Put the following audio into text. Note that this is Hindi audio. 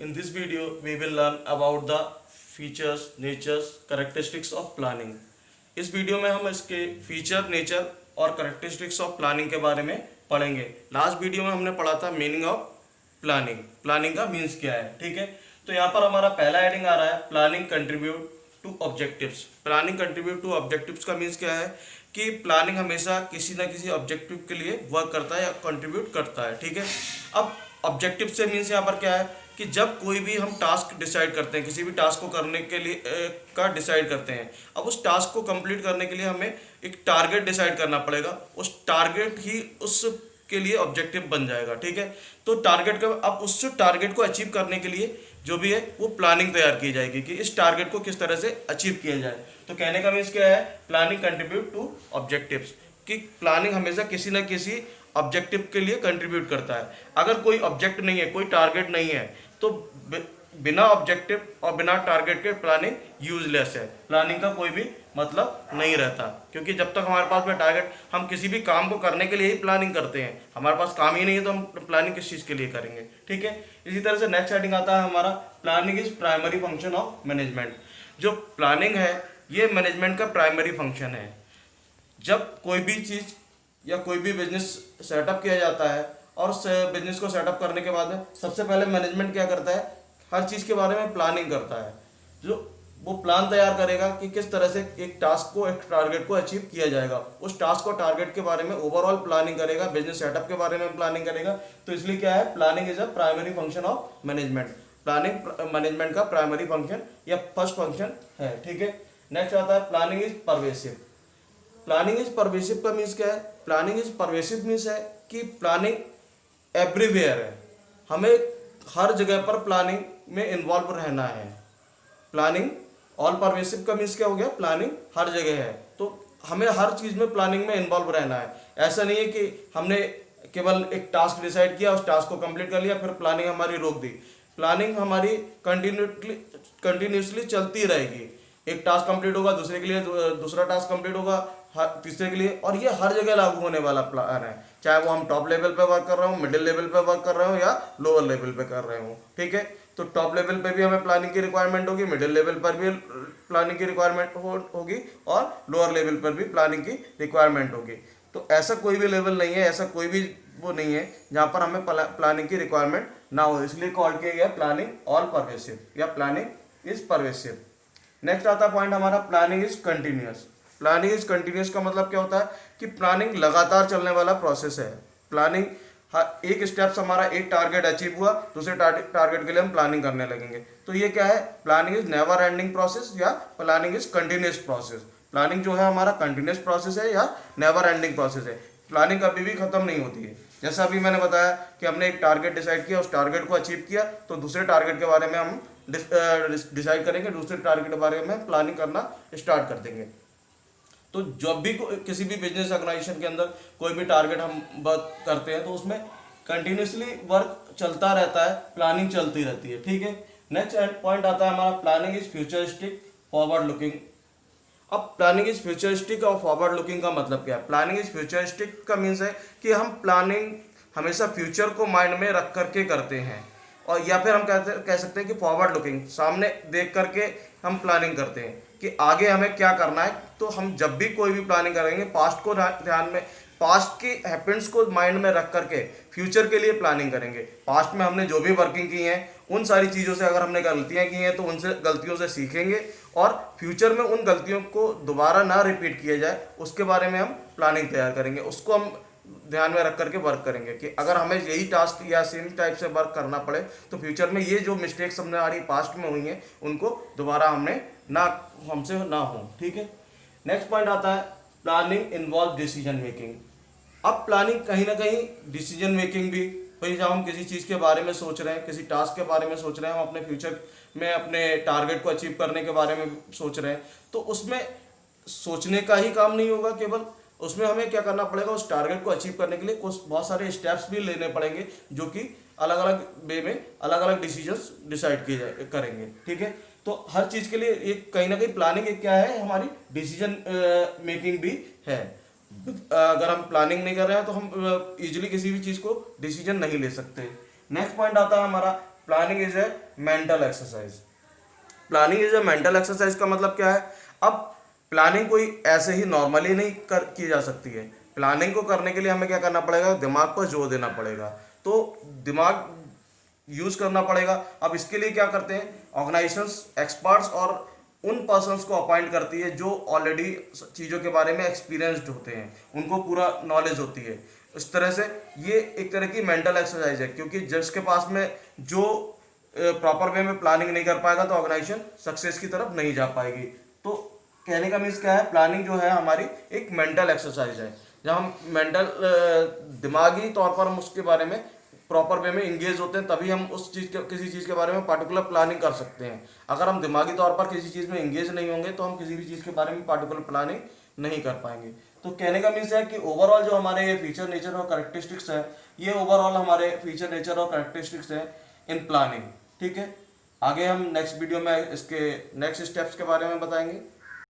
In this video, we will learn about the features, natures, characteristics of planning. इस वीडियो में हम इसके फीचर, नेचर और करेक्टरिस्टिक्स ऑफ प्लानिंग के बारे में पढ़ेंगे। लास्ट वीडियो में हमने पढ़ा था मीनिंग ऑफ प्लानिंग, प्लानिंग का मीन्स क्या है। ठीक है, तो यहाँ पर हमारा पहला हेडिंग आ रहा है planning contribute to objectives. Planning contribute to objectives का मीन्स क्या है कि प्लानिंग हमेशा किसी ना किसी ऑब्जेक्टिव के लिए वर्क करता है या कंट्रीब्यूट करता है। ठीक है, अब ऑब्जेक्टिव से मीन्स यहाँ पर क्या है कि जब कोई भी हम टास्क डिसाइड करते हैं, किसी भी टास्क को करने के लिए का डिसाइड करते हैं, अब उस टास्क को कंप्लीट करने के लिए हमें एक टारगेट डिसाइड करना पड़ेगा। उस टारगेट ही उस के लिए ऑब्जेक्टिव बन जाएगा। ठीक है, तो टारगेट का अब उस टारगेट को अचीव करने के लिए जो भी है वो प्लानिंग तैयार की जाएगी कि इस टारगेट को किस तरह से अचीव किया जाए। तो कहने का मीन्स क्या है, प्लानिंग कंट्रीब्यूट टू ऑब्जेक्टिव्स, कि प्लानिंग हमेशा किसी न किसी ऑब्जेक्टिव के लिए कंट्रीब्यूट करता है। अगर कोई ऑब्जेक्ट नहीं है, कोई टारगेट नहीं है, तो बिना ऑब्जेक्टिव और बिना टारगेट के प्लानिंग यूजलेस है। प्लानिंग का कोई भी मतलब नहीं रहता, क्योंकि जब तक हमारे पास में टारगेट, हम किसी भी काम को करने के लिए ही प्लानिंग करते हैं। हमारे पास काम ही नहीं है तो हम प्लानिंग किस चीज़ के लिए करेंगे। ठीक है, इसी तरह से नेक्स्ट हेडिंग आता है हमारा planning is primary function of management. जो प्लानिंग है ये मैनेजमेंट का प्राइमरी फंक्शन है। जब कोई भी चीज़ या कोई भी बिजनेस सेटअप किया जाता है और उस बिजनेस को सेटअप करने के बाद में सबसे पहले मैनेजमेंट क्या करता है, हर चीज़ के बारे में प्लानिंग करता है। जो वो प्लान तैयार करेगा कि किस तरह से एक टास्क को, एक टारगेट को अचीव किया जाएगा। उस टास्क को, टारगेट के बारे में ओवरऑल प्लानिंग करेगा, बिजनेस सेटअप के बारे में प्लानिंग करेगा। तो इसलिए क्या है, planning is a primary function of management. Planning management का प्राइमरी फंक्शन या फर्स्ट फंक्शन है। ठीक है, नेक्स्ट आता है planning is pervasive. Planning is pervasive का मीन्स क्या है, प्लानिंग इज परवेसिव मीन्स है कि प्लानिंग एवरीवेयर है। हमें हर जगह पर प्लानिंग में इन्वॉल्व रहना है। प्लानिंग ऑल परवेसिव का मीन्स क्या हो गया, प्लानिंग हर जगह है, तो हमें हर चीज़ में प्लानिंग में इन्वॉल्व रहना है। ऐसा नहीं है कि हमने केवल एक टास्क डिसाइड किया, उस टास्क को कंप्लीट कर लिया, फिर प्लानिंग हमारी रोक दी। प्लानिंग हमारी कंटिन्यूसली चलती रहेगी। एक टास्क कंप्लीट होगा, दूसरे के लिए दूसरा टास्क कंप्लीट होगा, तीसरे के लिए, और ये हर जगह लागू होने वाला प्लान है। चाहे वो हम टॉप लेवल पे वर्क कर रहे हो, मिडिल लेवल पे वर्क कर रहे हो या लोअर लेवल पे कर रहे हो। ठीक है, तो टॉप लेवल पे भी हमें प्लानिंग की रिक्वायरमेंट होगी, मिडिल लेवल पर भी प्लानिंग की रिक्वायरमेंट होगी और लोअर लेवल पर भी प्लानिंग की रिक्वायरमेंट होगी। तो ऐसा कोई भी लेवल नहीं है, ऐसा कोई भी वो नहीं है जहाँ पर हमें प्लानिंग की रिक्वायरमेंट ना हो। इसलिए कॉल किया गया प्लानिंग ऑल परवेसिव या प्लानिंग इज परवेसिव। नेक्स्ट आता पॉइंट हमारा planning is continuous. Planning is continuous का मतलब क्या होता है कि प्लानिंग लगातार चलने वाला प्रोसेस है। प्लानिंग एक स्टेप्स हमारा, एक टारगेट अचीव हुआ, दूसरे टारगेट के लिए हम प्लानिंग करने लगेंगे। तो ये क्या है, planning is never ending process या planning is continuous process. Planning जो है हमारा कंटिन्यूअस प्रोसेस है या नेवर एंडिंग प्रोसेस है। प्लानिंग कभी भी खत्म नहीं होती है। जैसा अभी मैंने बताया कि हमने एक टारगेट डिसाइड किया, उस टारगेट को अचीव किया, तो दूसरे टारगेट के बारे में हम डिसाइड करेंगे, दूसरे टारगेट के बारे में प्लानिंग करना स्टार्ट कर देंगे। तो जब भी किसी भी बिजनेस ऑर्गेनाइजेशन के अंदर कोई भी टारगेट हम वर्क करते हैं तो उसमें कंटिन्यूसली वर्क चलता रहता है, प्लानिंग चलती रहती है। ठीक है, नेक्स्ट पॉइंट आता है हमारा planning is futuristic forward looking. अब प्लानिंग इज फ्यूचरिस्टिक और फॉरवर्ड लुकिंग का मतलब क्या है। प्लानिंग इज फ्यूचरिस्टिक का मीन्स है कि हम प्लानिंग हमेशा फ्यूचर को माइंड में रख करके करते हैं, और या फिर हम कह सकते हैं कि फॉरवर्ड लुकिंग, सामने देख करके हम प्लानिंग करते हैं कि आगे हमें क्या करना है। तो हम जब भी कोई भी प्लानिंग करेंगे, पास्ट को ध्यान में, पास्ट की हैपेंस को माइंड में रख करके फ्यूचर के लिए प्लानिंग करेंगे। पास्ट में हमने जो भी वर्किंग की है, उन सारी चीज़ों से अगर हमने गलतियां की हैं तो उनसे गलतियों से सीखेंगे, और फ्यूचर में उन गलतियों को दोबारा ना रिपीट किया जाए उसके बारे में हम प्लानिंग तैयार करेंगे। उसको हम ध्यान में रख करके वर्क करेंगे कि अगर हमें यही टास्क या सेम टाइप से वर्क करना पड़े तो फ्यूचर में ये जो मिस्टेक्स हमने हमारी पास्ट में हुई हैं उनको दोबारा हमसे ना हो। ठीक है, नेक्स्ट पॉइंट आता है प्लानिंग इन्वॉल्व डिसीजन मेकिंग। अब प्लानिंग कहीं ना कहीं डिसीजन मेकिंग भी, भाई जब हम किसी चीज़ के बारे में सोच रहे हैं, किसी टास्क के बारे में सोच रहे हैं, हम अपने फ्यूचर में अपने टारगेट को अचीव करने के बारे में सोच रहे हैं, तो उसमें सोचने का ही काम नहीं होगा केवल, उसमें हमें क्या करना पड़ेगा, उस टारगेट को अचीव करने के लिए कुछ बहुत सारे स्टेप्स भी लेने पड़ेंगे, जो कि अलग अलग वे में अलग अलग डिसीजंस डिसाइड करेंगे। ठीक है, तो हर चीज़ के लिए एक कहीं ना कहीं प्लानिंग एक क्या है, हमारी डिसीजन मेकिंग भी है। अगर हम प्लानिंग नहीं कर रहे हैं तो हम इजीली किसी भी चीज़ को डिसीजन नहीं ले सकते। नेक्स्ट पॉइंट आता है हमारा planning is a mental exercise. Planning is a mental exercise का मतलब क्या है? अब प्लानिंग कोई ऐसे ही नॉर्मली नहीं की जा सकती है। प्लानिंग को करने के लिए हमें क्या करना पड़ेगा? दिमाग पर जोर देना पड़ेगा, तो दिमाग यूज करना पड़ेगा। अब इसके लिए क्या करते हैं ऑर्गेनाइजेशंस, एक्सपर्ट्स और उन पर्सन्स को अपॉइंट करती है जो ऑलरेडी चीज़ों के बारे में एक्सपीरियंस्ड होते हैं, उनको पूरा नॉलेज होती है। इस तरह से ये एक तरह की मेंटल एक्सरसाइज है, क्योंकि जिसके पास में जो प्रॉपर वे में प्लानिंग नहीं कर पाएगा तो ऑर्गेनाइजेशन सक्सेस की तरफ नहीं जा पाएगी। तो कहने का मीन्स क्या है? प्लानिंग जो है हमारी एक मेंटल एक्सरसाइज है, जहाँ हम मेंटल दिमागी तौर पर हम उसके बारे में प्रॉपर वे में इंगेज होते हैं, तभी हम उस चीज़ के किसी चीज़ के बारे में पार्टिकुलर प्लानिंग कर सकते हैं। अगर हम दिमागी तौर पर किसी चीज़ में इंगेज नहीं होंगे तो हम किसी भी चीज़ के बारे में पार्टिकुलर प्लानिंग नहीं कर पाएंगे। तो कहने का मीन्स है कि ओवरऑल जो हमारे ये फीचर, नेचर और कैरेक्टरिस्टिक्स है, ये ओवरऑल हमारे फीचर, नेचर और कैरेक्टरिस्टिक्स है इन प्लानिंग। ठीक है, आगे हम नेक्स्ट वीडियो में इसके नेक्स्ट स्टेप्स के बारे में बताएंगे।